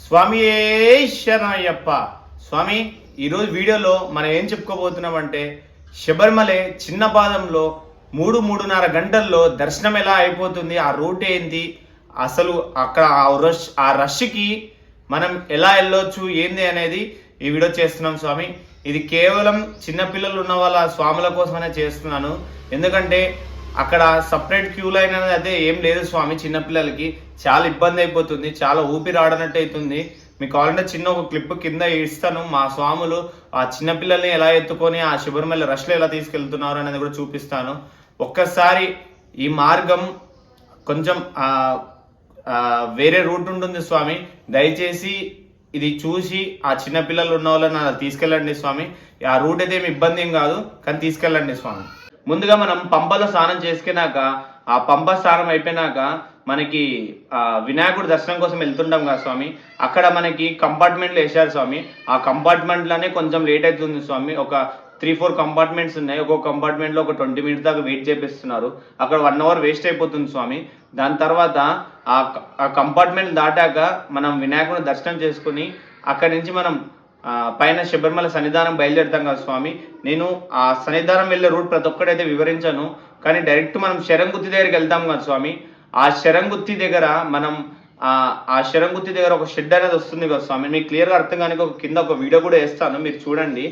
స్వామి శరణయ్యప్ప. స్వామి, ఈరోజు వీడియోలో మనం ఏం చెప్పుకోబోతున్నామంటే శబరిమలై చిన్న పాదంలో 3-3.5 గంటల్లో దర్శనం ఎలా అయిపోతుంది, ఆ రూట్ ఏంటి, అసలు అక్కడ ఆ రష్కి మనం ఎలా వెళ్ళొచ్చు ఏంది అనేది ఈ వీడియో చేస్తున్నాం స్వామి. ఇది కేవలం చిన్నపిల్లలు ఉన్న వాళ్ళ స్వాముల కోసమనే చేస్తున్నాను. ఎందుకంటే అక్కడ సపరేట్ క్యూ లైన్ అనేది అయితే ఏం లేదు స్వామి. చిన్నపిల్లలకి చాలా ఇబ్బంది అయిపోతుంది, చాలా ఊపిరి ఆడనట్టు అవుతుంది. మీకు కావాలంటే చిన్న ఒక క్లిప్ కింద ఇస్తాను. మా స్వాములు ఆ చిన్నపిల్లల్ని ఎలా ఎత్తుకొని ఆ శబరిమల రష్లో ఎలా తీసుకెళ్తున్నారు అనేది కూడా చూపిస్తాను. ఒక్కసారి ఈ మార్గం కొంచెం వేరే రూట్ ఉంటుంది స్వామి. దయచేసి ఇది చూసి ఆ చిన్నపిల్లలు ఉన్న వాళ్ళని తీసుకెళ్ళండి స్వామి. ఆ రూట్ అయితే ఏమి ఇబ్బంది ఏం కాదు, కానీ తీసుకెళ్ళండి స్వామి. ముందుగా మనం పంపలో స్నానం చేసుకున్నాక, ఆ పంప స్నానం అయిపోయినాక మనకి వినాయకుడు దర్శనం కోసం వెళ్తుంటాం కదా స్వామి. అక్కడ మనకి కంపార్ట్మెంట్లు వేసారు స్వామి. ఆ కంపార్ట్మెంట్లోనే కొంచెం లేట్ అవుతుంది స్వామి. ఒక 3-4 కంపార్ట్మెంట్స్ ఉన్నాయి. ఒక్కొక్క కంపార్ట్మెంట్లో ఒక 20 మినిట్స్ దాకా వెయిట్ చేపిస్తున్నారు. అక్కడ 1 అవర్ వేస్ట్ అయిపోతుంది స్వామి. దాని తర్వాత ఆ కంపార్ట్మెంట్ దాటాక మనం వినాయకుడిని దర్శనం చేసుకుని అక్కడి నుంచి మనం పైన శబరిమల సన్నిధానం బయలుదేరుతాం కదా స్వామి. నేను ఆ సన్నిధానం వెళ్ళే రూట్ ప్రతి ఒక్కటైతే వివరించాను, కానీ డైరెక్ట్ మనం శరంగుత్తి దగ్గరికి వెళ్తాం కదా స్వామి. ఆ శరంగుత్తి దగ్గర మనం ఆ శరంగుత్తి దగ్గర ఒక షెడ్ అనేది వస్తుంది కదా స్వామి. మీకు క్లియర్గా అర్థం కానీ ఒక కింద ఒక వీడియో కూడా వేస్తాను, మీరు చూడండి.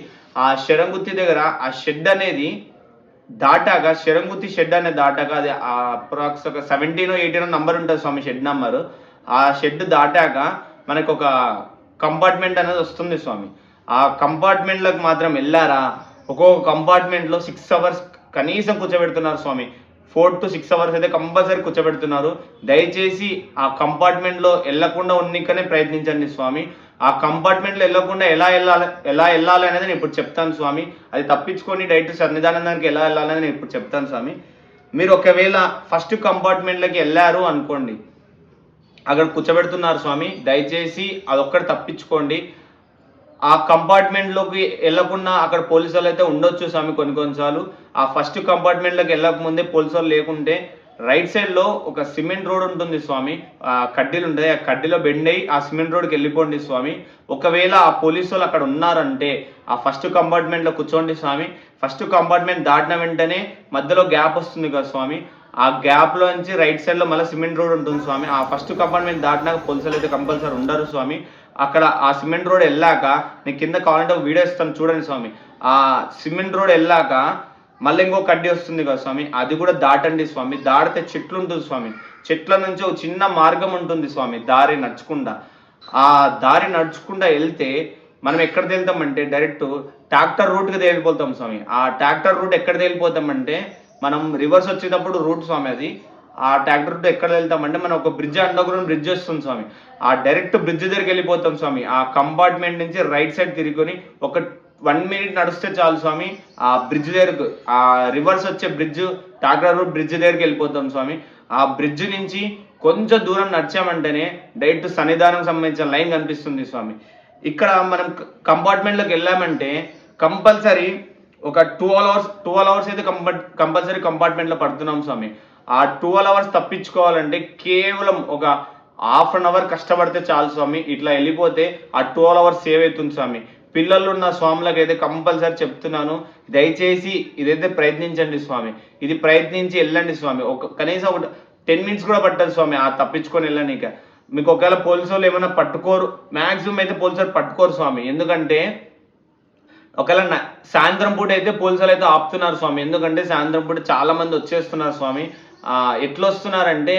ఆ శరంగుత్తి దగ్గర ఆ షెడ్ అనేది దాటాక, శరంగుత్తి షెడ్ అనేది దాటాక, అది అప్రాక్స్ ఒక 17-18 నంబర్ ఉంటుంది స్వామి, షెడ్ నంబరు. ఆ షెడ్ దాటాక మనకు ఒక కంపార్ట్మెంట్ అనేది వస్తుంది స్వామి. ఆ కంపార్ట్మెంట్లకు మాత్రం వెళ్ళారా, ఒక్కొక్క కంపార్ట్మెంట్లో 6 అవర్స్ కనీసం కూర్చోబెడుతున్నారు స్వామి. 4 to 6 అవర్స్ అయితే కంపల్సరీ కూర్చోబెడుతున్నారు. దయచేసి ఆ కంపార్ట్మెంట్లో వెళ్ళకుండా ఉన్నికనే ప్రయత్నించండి స్వామి. ఆ కంపార్ట్మెంట్లో వెళ్ళకుండా ఎలా వెళ్ళాలి అనేది నేను ఇప్పుడు చెప్తాను స్వామి. అది తప్పించుకొని డైరెక్ట్ సన్నిధానం దానికి ఎలా వెళ్ళాలని నేను ఇప్పుడు చెప్తాను స్వామి. మీరు ఒకవేళ ఫస్ట్ కంపార్ట్మెంట్లోకి వెళ్ళారు అనుకోండి, అక్కడ కూర్చోబెడుతున్నారు స్వామి. దయచేసి అదొక్కటి తప్పించుకోండి. ఆ కంపార్ట్మెంట్లోకి వెళ్ళకుండా అక్కడ పోలీసు వాళ్ళు అయితే ఉండొచ్చు స్వామి కొన్నిసార్లు. ఆ ఫస్ట్ కంపార్ట్మెంట్లోకి వెళ్ళక ముందే పోలీసు వాళ్ళు లేకుంటే రైట్ సైడ్లో ఒక సిమెంట్ రోడ్ ఉంటుంది స్వామి. కడ్డీలు ఉంటాయి, ఆ కడ్డీలో బెండ్ అయ్యి ఆ సిమెంట్ రోడ్కి వెళ్ళిపోండి స్వామి. ఒకవేళ ఆ పోలీసు వాళ్ళు అక్కడ ఉన్నారంటే ఆ ఫస్ట్ కంపార్ట్మెంట్లో కూర్చోండి స్వామి. ఫస్ట్ కంపార్ట్మెంట్ దాటిన వెంటనే మధ్యలో గ్యాప్ వస్తుంది కదా స్వామి. ఆ గ్యాప్లో నుంచి రైట్ సైడ్లో మళ్ళీ సిమెంట్ రోడ్ ఉంటుంది స్వామి. ఆ ఫస్ట్ కంపార్ట్మెంట్ దాటినాక పోలీసులు అయితే కంపల్సరీ ఉండరు స్వామి. అక్కడ ఆ సిమెంట్ రోడ్ వెళ్ళాక నీకు కింద కావాలంటే ఒక వీడియో ఇస్తాను చూడండి స్వామి. ఆ సిమెంట్ రోడ్ వెళ్ళాక మళ్ళీ ఇంకో కడ్డీ వస్తుంది కదా స్వామి, అది కూడా దాటండి స్వామి. దాటితే చెట్లు ఉంటుంది స్వామి. చెట్ల నుంచి ఒక చిన్న మార్గం ఉంటుంది స్వామి, దారి నడుచుకుండా. ఆ దారి నడుచుకుండా వెళ్తే మనం ఎక్కడ తేలుతామంటే డైరెక్ట్ ట్రాక్టర్ రూట్కి తేలిపోతాం స్వామి. ఆ ట్రాక్టర్ రూట్ ఎక్కడ తేలిపోతామంటే మనం రివర్స్ వచ్చేటప్పుడు రూట్ స్వామి అది. ఆ ట్రాక్టర్ రూట్ ఎక్కడ వెళ్తామంటే మనం ఒక బ్రిడ్జ్, అండర్గ్రౌండ్ బ్రిడ్జ్ వస్తుంది స్వామి. ఆ డైరెక్ట్ బ్రిడ్జ్ దగ్గరికి వెళ్ళిపోతాం స్వామి. ఆ కంపార్ట్మెంట్ నుంచి రైట్ సైడ్ తిరుగుకొని ఒక 1 మినిట్ నడిస్తే చాలు స్వామి. ఆ బ్రిడ్జ్ దగ్గరకు, ఆ రివర్స్ వచ్చే బ్రిడ్జ్, ట్రాక్టర్ రూట్ బ్రిడ్జ్ దగ్గరికి వెళ్ళిపోతాం స్వామి. ఆ బ్రిడ్జ్ నుంచి కొంచెం దూరం నడిచామంటేనే డైరెక్ట్ సన్నిధానం సంబంధించిన లైన్ కనిపిస్తుంది స్వామి. ఇక్కడ మనం కంపార్ట్మెంట్లోకి వెళ్ళామంటే కంపల్సరీ ఒక 12 అవర్స్ అయితే కంపల్సరీ కంపార్ట్మెంట్లో పడుతున్నాం స్వామి. ఆ 12 అవర్స్ తప్పించుకోవాలంటే కేవలం ఒక ½ an hour కష్టపడితే చాలు స్వామి. ఇట్లా వెళ్ళిపోతే ఆ 12 అవర్స్ సేవ్ అవుతుంది స్వామి. పిల్లలు ఉన్న స్వాములకు అయితే కంపల్సరీ చెప్తున్నాను, దయచేసి ఇదైతే ప్రయత్నించండి స్వామి. ఇది ప్రయత్నించి వెళ్ళండి స్వామి. కనీసం ఒక 10 మినిట్స్ కూడా పట్టదు స్వామి ఆ తప్పించుకొని వెళ్ళనీక. మీకు ఒకవేళ పోలీసు వాళ్ళు ఏమైనా పట్టుకోరు, మ్యాక్సిమం అయితే పోలీసు వాళ్ళు పట్టుకోరు స్వామి. ఎందుకంటే ఒకవేళ సాయంత్రం పూట అయితే పోలీసులు అయితే ఆపుతున్నారు స్వామి. ఎందుకంటే సాయంత్రం పూట చాలా మంది వచ్చేస్తున్నారు స్వామి. ఎట్లా వస్తున్నారంటే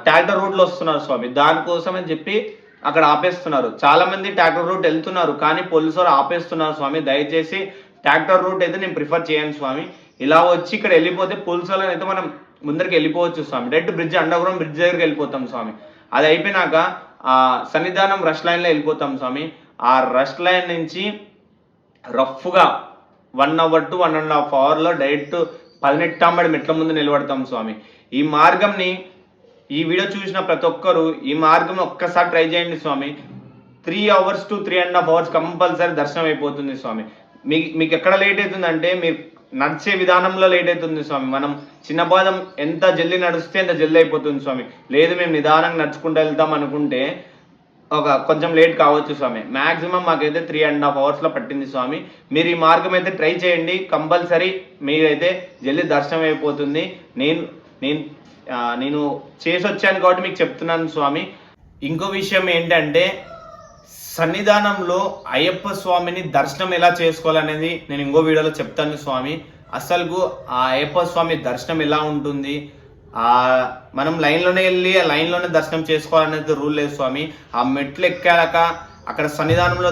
ట్రాక్టర్ రూట్లో వస్తున్నారు స్వామి. దానికోసం అని చెప్పి అక్కడ ఆపేస్తున్నారు. చాలా మంది ట్రాక్టర్ రూట్ వెళ్తున్నారు, కానీ పోలీసు వాళ్ళు ఆపేస్తున్నారు స్వామి. దయచేసి ట్రాక్టర్ రూట్ అయితే నేను ప్రిఫర్ చేయను స్వామి. ఇలా వచ్చి ఇక్కడ వెళ్ళిపోతే పోలీసు వాళ్ళని అయితే మనం ముందరికి వెళ్ళిపోవచ్చు స్వామి. డైరెక్ట్ బ్రిడ్జ్, అండర్గ్రౌండ్ బ్రిడ్జ్ దగ్గరికి వెళ్ళిపోతాం స్వామి. అది అయిపోయినాక సన్నిధానం రష్ లైన్లో వెళ్ళిపోతాం స్వామి. ఆ రష్ లైన్ నుంచి రఫ్గా 1 hour to 1.5 hours డైరెక్ట్ 18 మెట్ల ముందు నిలబడతాం స్వామి. ఈ మార్గంని ఈ వీడియో చూసిన ప్రతి ఒక్కరు ఈ మార్గం ఒక్కసారి ట్రై చేయండి స్వామి. 3 hours to 3.5 hours కంపల్సరీ దర్శనం అయిపోతుంది స్వామి. మీకు ఎక్కడ లేట్ అవుతుందంటే మీరు నడిచే విధానంలో లేట్ అవుతుంది స్వామి. మనం చిన్న పాదం ఎంత జల్దీ నడిస్తే అంత జల్దీ అయిపోతుంది స్వామి. లేదు మేము నిదానంగా నడుచుకుంటూ వెళ్తాం అనుకుంటే కొంచెం లేట్ కావచ్చు స్వామి. మ్యాక్సిమం మాకైతే 3.5 అవర్స్లో పట్టింది స్వామి. మీరు ఈ మార్గం అయితే ట్రై చేయండి, కంపల్సరీ మీరైతే జల్దీ దర్శనం అయిపోతుంది. నేను నేను నేను చేసి వచ్చాను కాబట్టి మీకు చెప్తున్నాను స్వామి. ఇంకో విషయం ఏంటంటే సన్నిధానంలో అయ్యప్ప స్వామిని దర్శనం ఎలా చేసుకోవాలనేది నేను ఇంకో వీడియోలో చెప్తాను స్వామి. అసలు ఆ అయ్యప్ప స్వామి దర్శనం ఎలా ఉంటుంది, మనం లైన్లోనే వెళ్ళి ఆ లైన్లోనే దర్శనం చేసుకోవాలనేది రూల్ లేదు స్వామి. ఆ మెట్లు ఎక్కాక అక్కడ సన్నిధానంలో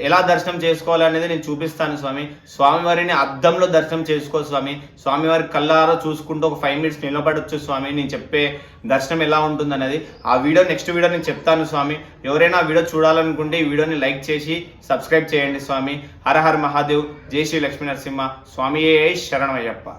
ఎలా దర్శనం చేసుకోవాలనేది నేను చూపిస్తాను స్వామి. స్వామివారిని అద్దంలో దర్శనం చేసుకో స్వామి. స్వామివారి కళ్ళారా చూసుకుంటూ ఒక 5 మినిట్స్ నిలబడొచ్చు స్వామి. నేను చెప్పే దర్శనం ఎలా ఉంటుంది అనేది ఆ వీడియో నెక్స్ట్ వీడియో నేను చెప్తాను స్వామి. ఎవరైనా ఆ వీడియో చూడాలనుకుంటే ఈ వీడియోని లైక్ చేసి సబ్స్క్రైబ్ చేయండి స్వామి. హర హర మహాదేవ్, జై శ్రీ లక్ష్మీ నరసింహ, స్వామియే శరణమయ్యప్ప.